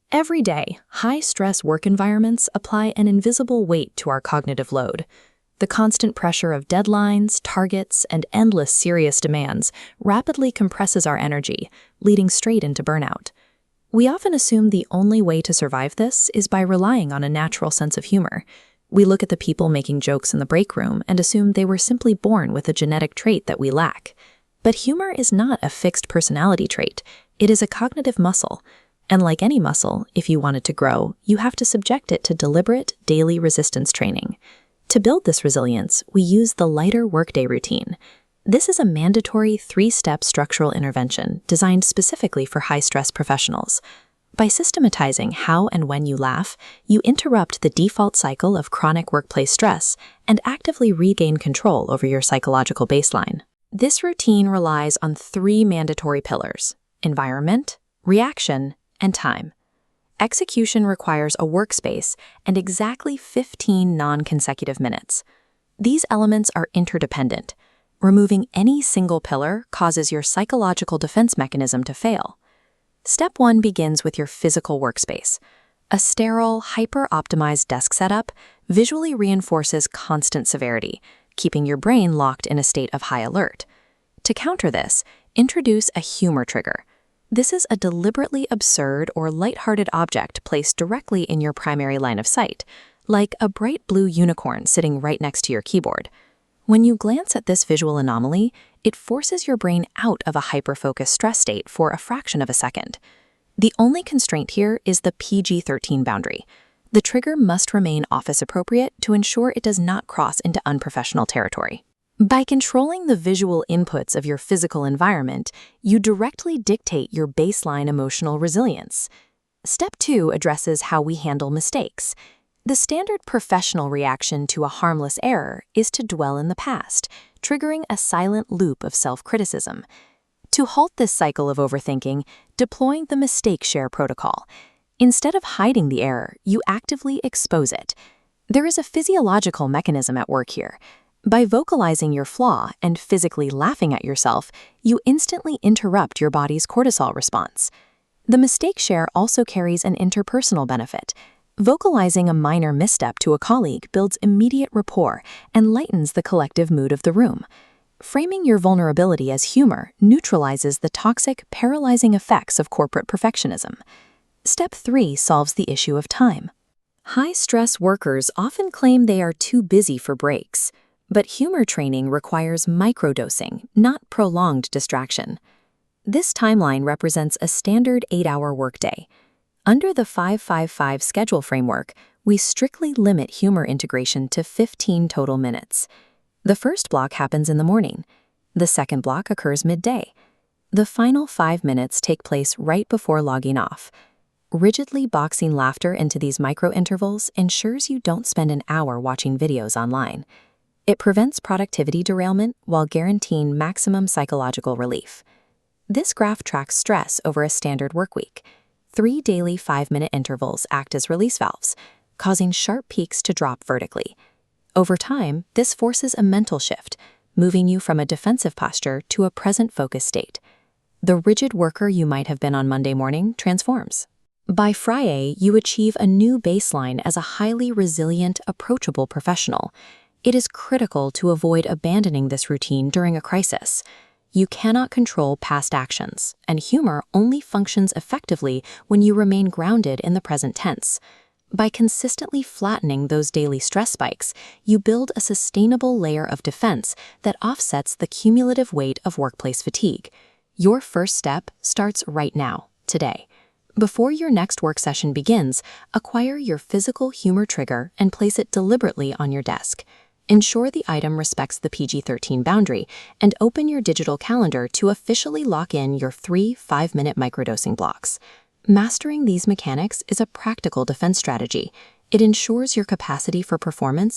Every day, high-stress work environments apply an invisible weight to our cognitive load. The constant pressure of deadlines, targets, and endless serious demands rapidly compresses our energy, leading straight into burnout. We often assume the only way to survive this is by relying on a natural sense of humor. We look at the people making jokes in the break room and assume they were simply born with a genetic trait that we lack. But humor is not a fixed personality trait. It is a cognitive muscle. And like any muscle, if you want it to grow, you have to subject it to deliberate, daily resistance training. To build this resilience, we use the lighter workday routine. This is a mandatory 3-step structural intervention designed specifically for high-stress professionals. By systematizing how and when you laugh, you interrupt the default cycle of chronic workplace stress and actively regain control over your psychological baseline. This routine relies on 3 mandatory pillars: environment, reaction, and time. Execution requires a workspace and exactly 15 non-consecutive minutes. These elements are interdependent. Removing any single pillar causes your psychological defense mechanism to fail. Step 1 begins with your physical workspace. A sterile, hyper-optimized desk setup visually reinforces constant severity, keeping your brain locked in a state of high alert. To counter this, introduce a humor trigger. This is a deliberately absurd or lighthearted object placed directly in your primary line of sight, like a bright blue unicorn sitting right next to your keyboard. When you glance at this visual anomaly, it forces your brain out of a hyper-focused stress state for a fraction of a second. The only constraint here is the PG-13 boundary. The trigger must remain office-appropriate to ensure it does not cross into unprofessional territory. By controlling the visual inputs of your physical environment, you directly dictate your baseline emotional resilience. Step 2 addresses how we handle mistakes. The standard professional reaction to a harmless error is to dwell in the past, triggering a silent loop of self-criticism. To halt this cycle of overthinking, deploy the mistake share protocol. Instead of hiding the error, you actively expose it. There is a physiological mechanism at work here. By vocalizing your flaw and physically laughing at yourself, you instantly interrupt your body's cortisol response. The mistake share also carries an interpersonal benefit. Vocalizing a minor misstep to a colleague builds immediate rapport and lightens the collective mood of the room. Framing your vulnerability as humor neutralizes the toxic, paralyzing effects of corporate perfectionism. Step 3 solves the issue of time. High-stress workers often claim they are too busy for breaks. But humor training requires microdosing, not prolonged distraction. This timeline represents a standard 8-hour workday. Under the 5-5-5 schedule framework, we strictly limit humor integration to 15 total minutes. The first block happens in the morning. The second block occurs midday. The final 5 minutes take place right before logging off. Rigidly boxing laughter into these micro-intervals ensures you don't spend an hour watching videos online. It prevents productivity derailment while guaranteeing maximum psychological relief. This graph tracks stress over a standard workweek. 3 daily 5-minute intervals act as release valves, causing sharp peaks to drop vertically. Over time, this forces a mental shift, moving you from a defensive posture to a present-focused state. The rigid worker you might have been on Monday morning transforms. By Friday, you achieve a new baseline as a highly resilient, approachable professional. It is critical to avoid abandoning this routine during a crisis. You cannot control past actions, and humor only functions effectively when you remain grounded in the present tense. By consistently flattening those daily stress spikes, you build a sustainable layer of defense that offsets the cumulative weight of workplace fatigue. Your first step starts right now, today. Before your next work session begins, acquire your physical humor trigger and place it deliberately on your desk. Ensure the item respects the PG-13 boundary, and open your digital calendar to officially lock in your 3 5-minute microdosing blocks. Mastering these mechanics is a practical defense strategy. It ensures your capacity for performance